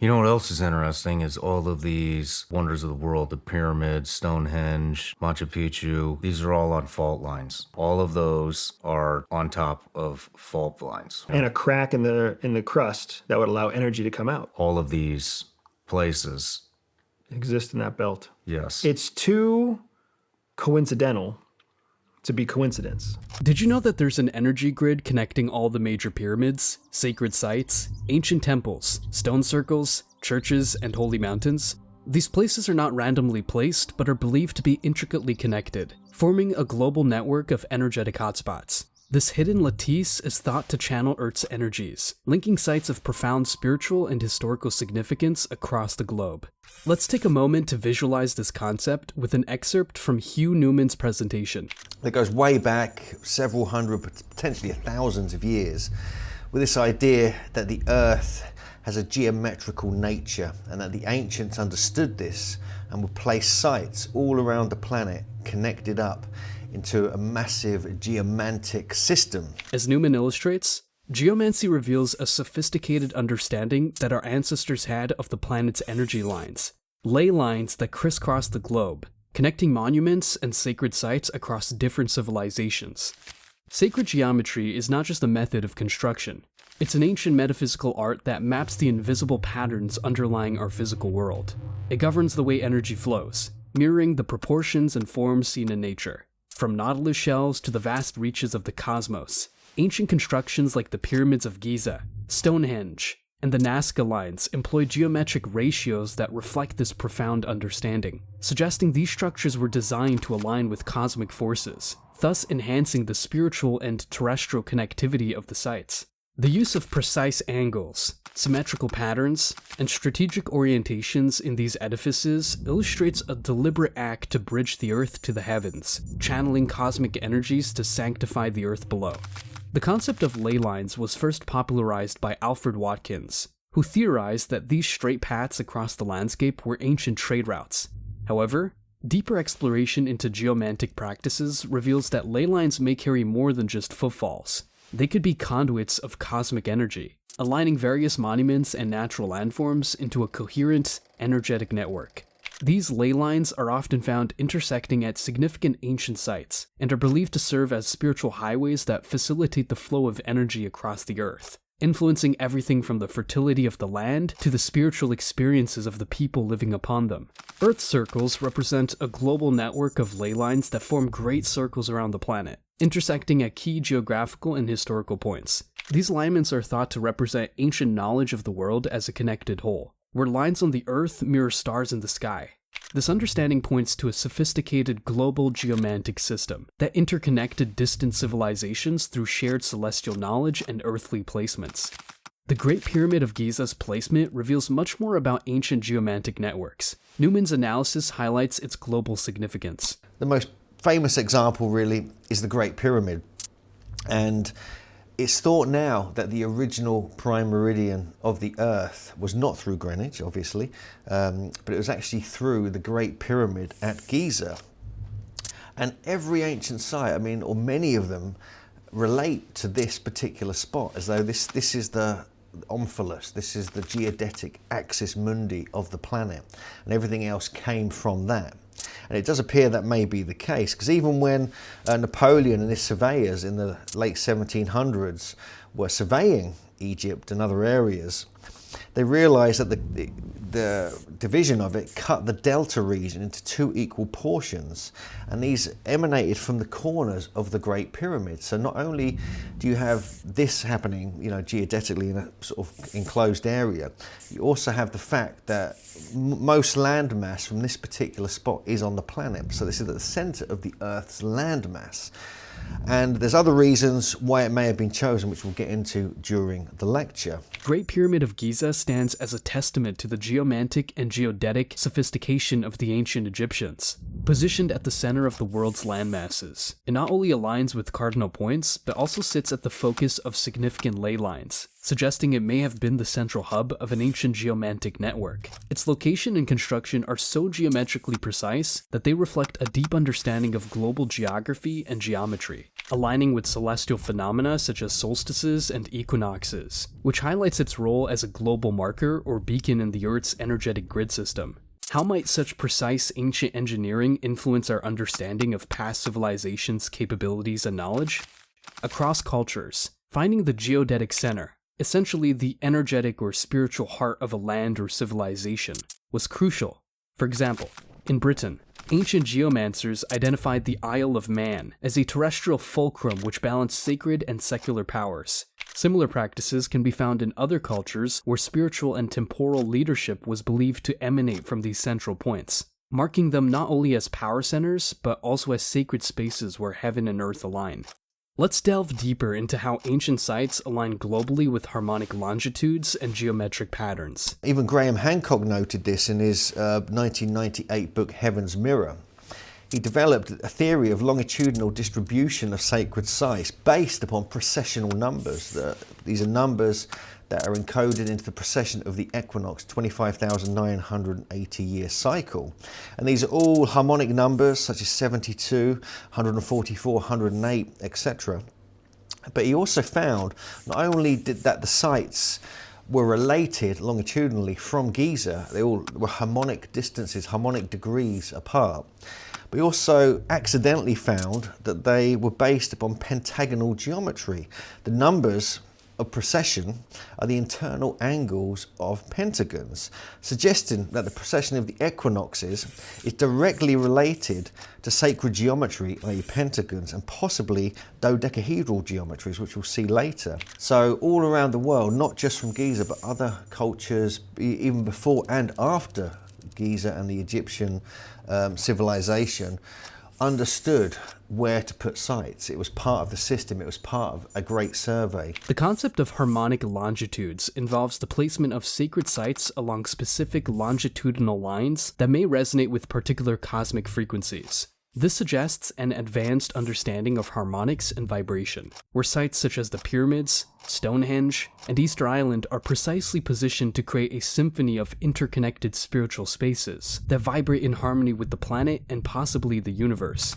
You know what else is interesting is all of these wonders of the world, the pyramids, Stonehenge, Machu Picchu, these are all on fault lines. All of those are on top of fault lines. And a crack in the crust that would allow energy to come out. All of these places Exist in that belt. Yes. It's too coincidental to be coincidence. Did you know that there's an energy grid connecting all the major pyramids, sacred sites, ancient temples, stone circles, churches, and holy mountains? These places are not randomly placed, but are believed to be intricately connected, forming a global network of energetic hotspots. This hidden lattice is thought to channel Earth's energies, linking sites of profound spiritual and historical significance across the globe. Let's take a moment to visualize this concept with an excerpt from Hugh Newman's presentation. That goes way back several hundred, potentially thousands of years, with this idea that the Earth has a geometrical nature and that the ancients understood this and would place sites all around the planet connected up into a massive geomantic system. As Newman illustrates, geomancy reveals a sophisticated understanding that our ancestors had of the planet's energy lines, ley lines that crisscross the globe, connecting monuments and sacred sites across different civilizations. Sacred geometry is not just a method of construction. It's an ancient metaphysical art that maps the invisible patterns underlying our physical world. It governs the way energy flows, mirroring the proportions and forms seen in nature. From nautilus shells to the vast reaches of the cosmos, ancient constructions like the pyramids of Giza, Stonehenge, and the Nazca lines employ geometric ratios that reflect this profound understanding, suggesting these structures were designed to align with cosmic forces, thus enhancing the spiritual and terrestrial connectivity of the sites. The use of precise angles, symmetrical patterns, and strategic orientations in these edifices illustrates a deliberate act to bridge the Earth to the heavens, channeling cosmic energies to sanctify the Earth below. The concept of ley lines was first popularized by Alfred Watkins, who theorized that these straight paths across the landscape were ancient trade routes. However, deeper exploration into geomantic practices reveals that ley lines may carry more than just footfalls. They could be conduits of cosmic energy, aligning various monuments and natural landforms into a coherent, energetic network. These ley lines are often found intersecting at significant ancient sites, and are believed to serve as spiritual highways that facilitate the flow of energy across the Earth, influencing everything from the fertility of the land to the spiritual experiences of the people living upon them. Earth circles represent a global network of ley lines that form great circles around the planet, intersecting at key geographical and historical points. These alignments are thought to represent ancient knowledge of the world as a connected whole, where lines on the Earth mirror stars in the sky. This understanding points to a sophisticated global geomantic system that interconnected distant civilizations through shared celestial knowledge and earthly placements. The Great Pyramid of Giza's placement reveals much more about ancient geomantic networks. Newman's analysis highlights its global significance. The most famous example really is the Great Pyramid, and it's thought now that the original prime meridian of the Earth was not through Greenwich, obviously, but it was actually through the Great Pyramid at Giza. And every ancient site, or many of them, relate to this particular spot, as though this is the omphalos, this is the geodetic axis mundi of the planet, and everything else came from that. And it does appear that may be the case, because even when Napoleon and his surveyors in the late 1700s were surveying Egypt and other areas, they realized that the division of it cut the delta region into two equal portions, and these emanated from the corners of the Great Pyramid. So not only do you have this happening, geodetically in a sort of enclosed area, you also have the fact that most landmass from this particular spot is on the planet. So this is at the center of the Earth's landmass. And there's other reasons why it may have been chosen, which we'll get into during the lecture. Great Pyramid of Giza stands as a testament to the geomantic and geodetic sophistication of the ancient Egyptians. Positioned at the center of the world's landmasses, it not only aligns with cardinal points, but also sits at the focus of significant ley lines, suggesting it may have been the central hub of an ancient geomantic network. Its location and construction are so geometrically precise that they reflect a deep understanding of global geography and geometry. aligning with celestial phenomena such as solstices and equinoxes, which highlights its role as a global marker or beacon in the Earth's energetic grid system. How might such precise ancient engineering influence our understanding of past civilizations' capabilities and knowledge? Across cultures, finding the geodetic center, essentially the energetic or spiritual heart of a land or civilization, was crucial. For example, in Britain, ancient geomancers identified the Isle of Man as a terrestrial fulcrum which balanced sacred and secular powers. Similar practices can be found in other cultures where spiritual and temporal leadership was believed to emanate from these central points, marking them not only as power centers, but also as sacred spaces where heaven and earth align. Let's delve deeper into how ancient sites align globally with harmonic longitudes and geometric patterns. Even Graham Hancock noted this in his 1998 book Heaven's Mirror. He developed a theory of longitudinal distribution of sacred sites based upon precessional numbers. These are numbers that are encoded into the precession of the equinox 25,980 year cycle. And these are all harmonic numbers such as 72, 144, 108, etc. But he also found not only that the sites were related longitudinally from Giza, they all were harmonic distances, harmonic degrees apart. But he also accidentally found that they were based upon pentagonal geometry. The numbers of precession are the internal angles of pentagons, suggesting that the precession of the equinoxes is directly related to sacred geometry, i.e. pentagons, and possibly dodecahedral geometries, which we'll see later. So all around the world, not just from Giza, but other cultures, even before and after Giza and the Egyptian civilization, understood where to put sites. It was part of the system, it was part of a great survey. The concept of harmonic longitudes involves the placement of sacred sites along specific longitudinal lines that may resonate with particular cosmic frequencies. This suggests an advanced understanding of harmonics and vibration, where sites such as the pyramids, Stonehenge, and Easter Island are precisely positioned to create a symphony of interconnected spiritual spaces that vibrate in harmony with the planet and possibly the universe.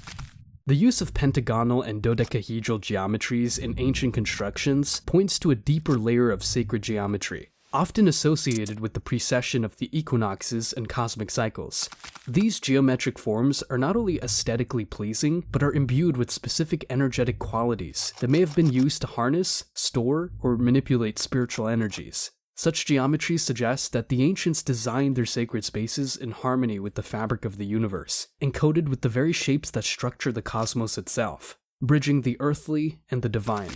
The use of pentagonal and dodecahedral geometries in ancient constructions points to a deeper layer of sacred geometry, often associated with the precession of the equinoxes and cosmic cycles. These geometric forms are not only aesthetically pleasing, but are imbued with specific energetic qualities that may have been used to harness, store, or manipulate spiritual energies. Such geometries suggest that the ancients designed their sacred spaces in harmony with the fabric of the universe, encoded with the very shapes that structure the cosmos itself, bridging the earthly and the divine.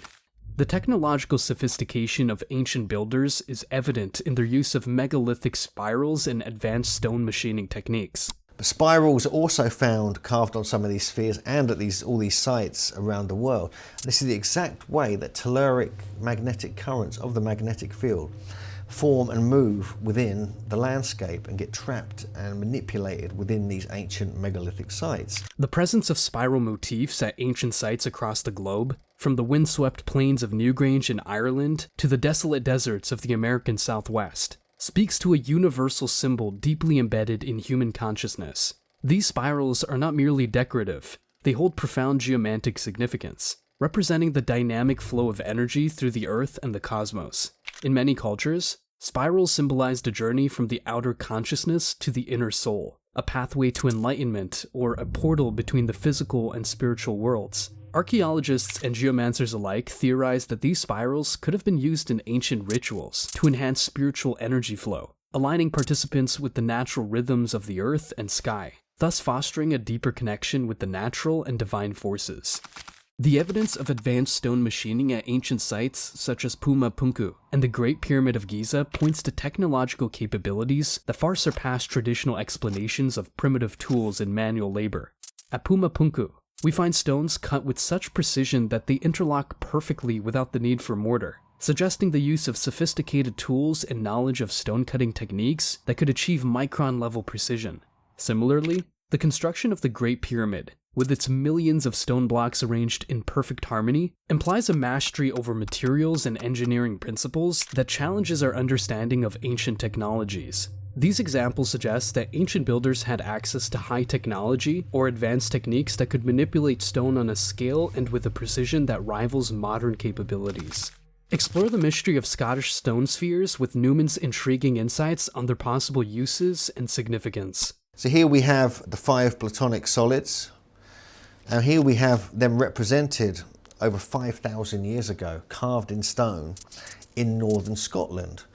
The technological sophistication of ancient builders is evident in their use of megalithic spirals and advanced stone machining techniques. But spirals are also found carved on some of these spheres and at all these sites around the world. This is the exact way that telluric magnetic currents of the magnetic field form and move within the landscape and get trapped and manipulated within these ancient megalithic sites. The presence of spiral motifs at ancient sites across the globe, from the windswept plains of Newgrange in Ireland to the desolate deserts of the American Southwest, speaks to a universal symbol deeply embedded in human consciousness. These spirals are not merely decorative, they hold profound geomantic significance, representing the dynamic flow of energy through the earth and the cosmos. In many cultures, spirals symbolized a journey from the outer consciousness to the inner soul, a pathway to enlightenment or a portal between the physical and spiritual worlds. Archaeologists and geomancers alike theorize that these spirals could have been used in ancient rituals to enhance spiritual energy flow, aligning participants with the natural rhythms of the earth and sky, thus fostering a deeper connection with the natural and divine forces. The evidence of advanced stone machining at ancient sites such as Puma Punku and the Great Pyramid of Giza points to technological capabilities that far surpass traditional explanations of primitive tools and manual labor. At Puma Punku, we find stones cut with such precision that they interlock perfectly without the need for mortar, suggesting the use of sophisticated tools and knowledge of stone cutting techniques that could achieve micron-level precision. Similarly, the construction of the Great Pyramid, with its millions of stone blocks arranged in perfect harmony, implies a mastery over materials and engineering principles that challenges our understanding of ancient technologies. These examples suggest that ancient builders had access to high technology or advanced techniques that could manipulate stone on a scale and with a precision that rivals modern capabilities. Explore the mystery of Scottish stone spheres with Newman's intriguing insights on their possible uses and significance. So here we have the 5 platonic solids, and here we have them represented over 5,000 years ago, carved in stone in northern Scotland,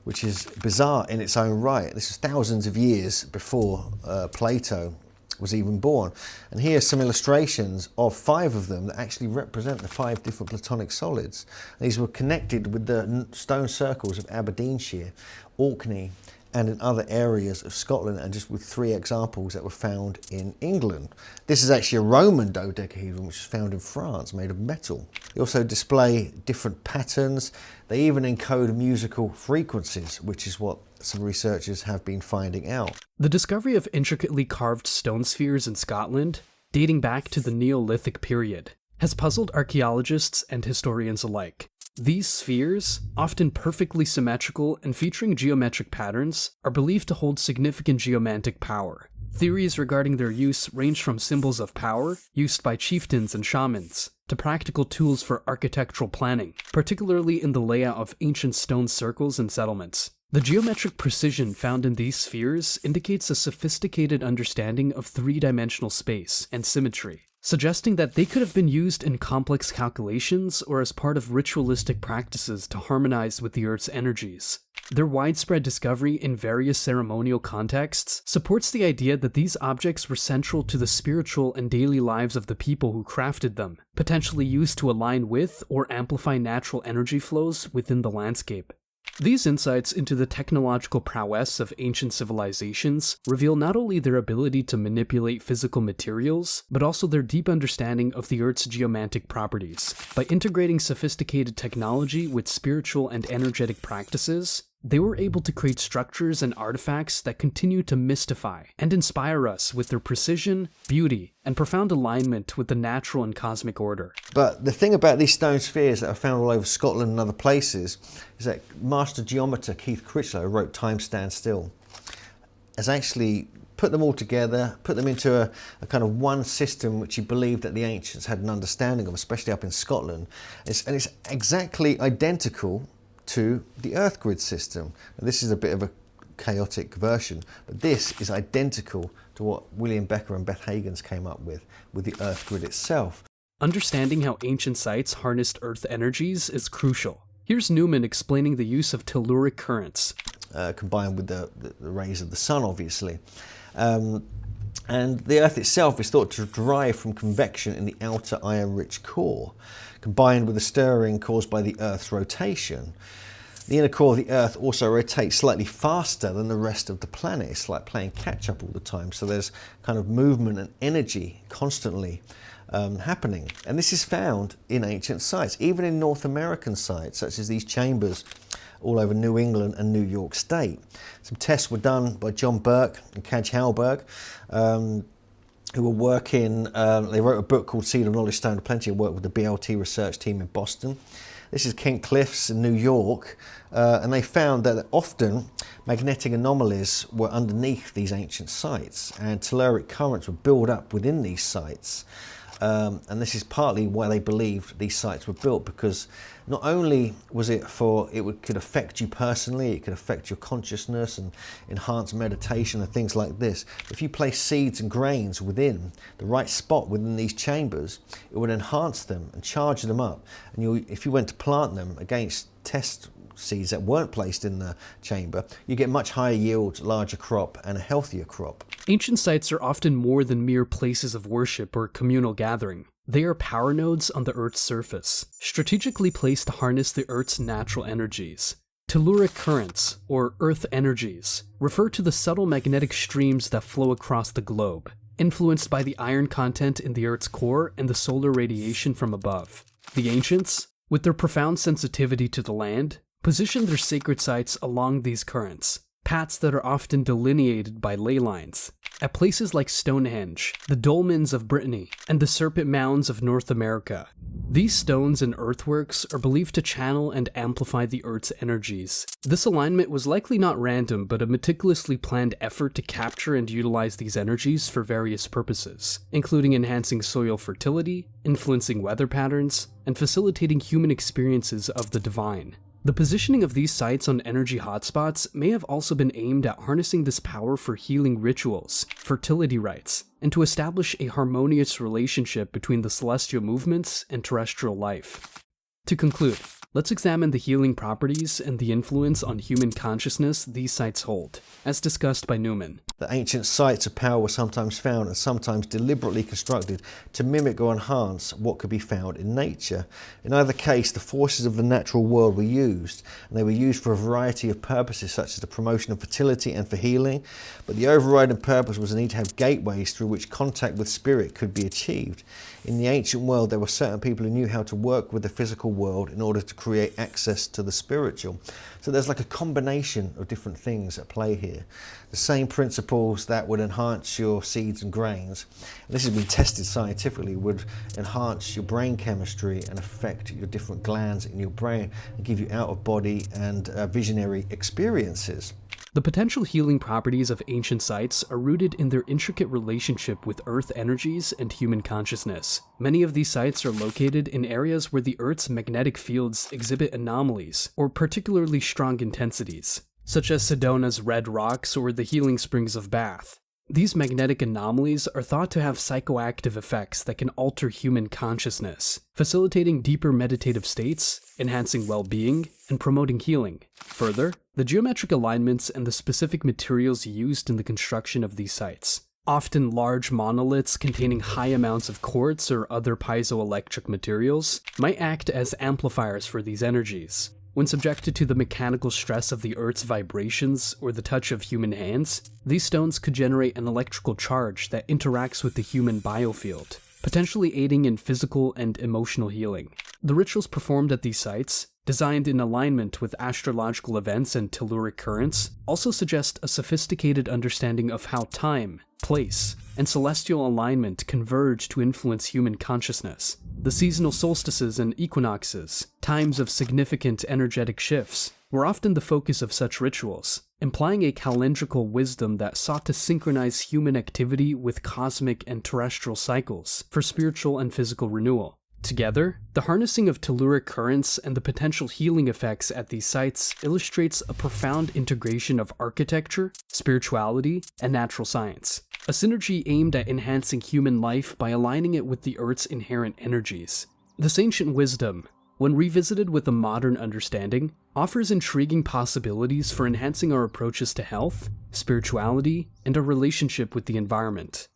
which is bizarre in its own right. This is thousands of years before Plato was even born. And here's some illustrations of 5 of them that actually represent the 5 different platonic solids. These were connected with the stone circles of Aberdeenshire, Orkney, and in other areas of Scotland, and just with 3 examples that were found in England. This is actually a Roman dodecahedron, which is found in France, made of metal. They also display different patterns. They even encode musical frequencies, which is what some researchers have been finding out. The discovery of intricately carved stone spheres in Scotland, dating back to the Neolithic period, has puzzled archaeologists and historians alike. These spheres, often perfectly symmetrical and featuring geometric patterns, are believed to hold significant geomantic power. Theories regarding their use range from symbols of power, used by chieftains and shamans, to practical tools for architectural planning, particularly in the layout of ancient stone circles and settlements. The geometric precision found in these spheres indicates a sophisticated understanding of 3-dimensional space and symmetry, suggesting that they could have been used in complex calculations or as part of ritualistic practices to harmonize with the Earth's energies. Their widespread discovery in various ceremonial contexts supports the idea that these objects were central to the spiritual and daily lives of the people who crafted them, potentially used to align with or amplify natural energy flows within the landscape. These insights into the technological prowess of ancient civilizations reveal not only their ability to manipulate physical materials, but also their deep understanding of the Earth's geomantic properties. By integrating sophisticated technology with spiritual and energetic practices, they were able to create structures and artifacts that continue to mystify and inspire us with their precision, beauty, and profound alignment with the natural and cosmic order. But the thing about these stone spheres that are found all over Scotland and other places is that master geometer Keith Critchlow, who wrote Time Stands Still, has actually put them all together, put them into a kind of one system which he believed that the ancients had an understanding of, especially up in Scotland. And it's exactly identical to the Earth grid system. Now, this is a bit of a chaotic version, but this is identical to what William Becker and Beth Hagans came up with the Earth grid itself. Understanding how ancient sites harnessed Earth energies is crucial. Here's Newman explaining the use of telluric currents. Combined with the rays of the sun, obviously. And the Earth itself is thought to derive from convection in the outer iron-rich core, combined with the stirring caused by the Earth's rotation. The inner core of the Earth also rotates slightly faster than the rest of the planet. It's like playing catch-up all the time, so there's kind of movement and energy constantly happening. And this is found in ancient sites, even in North American sites, such as these chambers all over New England and New York State. Some tests were done by John Burke and Kaj Halberg, who were working, they wrote a book called Seed of Knowledge, Stone of Plenty, and worked with the BLT research team in Boston. This is Kent Cliffs in New York, and they found that often magnetic anomalies were underneath these ancient sites, and telluric currents would build up within these sites. And this is partly why they believed these sites were built, because not only was it could affect you personally, it could affect your consciousness and enhance meditation and things like this. If you place seeds and grains within the right spot within these chambers, it would enhance them and charge them up. And if you went to plant them against test seeds that weren't placed in the chamber, you get much higher yields, larger crop, and a healthier crop. Ancient sites are often more than mere places of worship or communal gathering. They are power nodes on the Earth's surface, strategically placed to harness the Earth's natural energies. Telluric currents, or Earth energies, refer to the subtle magnetic streams that flow across the globe, influenced by the iron content in the Earth's core and the solar radiation from above. The ancients, with their profound sensitivity to the land, positioned their sacred sites along these currents, paths that are often delineated by ley lines. At places like Stonehenge, the dolmens of Brittany, and the Serpent Mounds of North America, these stones and earthworks are believed to channel and amplify the Earth's energies. This alignment was likely not random, but a meticulously planned effort to capture and utilize these energies for various purposes, including enhancing soil fertility, influencing weather patterns, and facilitating human experiences of the divine. The positioning of these sites on energy hotspots may have also been aimed at harnessing this power for healing rituals, fertility rites, and to establish a harmonious relationship between the celestial movements and terrestrial life. To conclude, let's examine the healing properties and the influence on human consciousness these sites hold, as discussed by Newman. The ancient sites of power were sometimes found and sometimes deliberately constructed to mimic or enhance what could be found in nature. In either case, the forces of the natural world were used, and they were used for a variety of purposes, such as the promotion of fertility and for healing. But the overriding purpose was the need to have gateways through which contact with spirit could be achieved. In the ancient world, there were certain people who knew how to work with the physical world in order to create access to the spiritual. So there's like a combination of different things at play here. The same principles that would enhance your seeds and grains, and this has been tested scientifically, would enhance your brain chemistry and affect your different glands in your brain and give you out-of-body and visionary experiences. The potential healing properties of ancient sites are rooted in their intricate relationship with Earth energies and human consciousness. Many of these sites are located in areas where the Earth's magnetic fields exhibit anomalies or particularly strong intensities, such as Sedona's Red Rocks or the Healing Springs of Bath. These magnetic anomalies are thought to have psychoactive effects that can alter human consciousness, facilitating deeper meditative states, enhancing well-being, and promoting healing. Further, the geometric alignments and the specific materials used in the construction of these sites, often large monoliths containing high amounts of quartz or other piezoelectric materials, might act as amplifiers for these energies. When subjected to the mechanical stress of the Earth's vibrations or the touch of human hands, these stones could generate an electrical charge that interacts with the human biofield, potentially aiding in physical and emotional healing. The rituals performed at these sites, designed in alignment with astrological events and telluric currents, also suggest a sophisticated understanding of how time, place, and celestial alignment converge to influence human consciousness. The seasonal solstices and equinoxes, times of significant energetic shifts, were often the focus of such rituals, implying a calendrical wisdom that sought to synchronize human activity with cosmic and terrestrial cycles for spiritual and physical renewal. Together, the harnessing of telluric currents and the potential healing effects at these sites illustrates a profound integration of architecture, spirituality, and natural science. A synergy aimed at enhancing human life by aligning it with the Earth's inherent energies. This ancient wisdom, when revisited with a modern understanding, offers intriguing possibilities for enhancing our approaches to health, spirituality, and our relationship with the environment.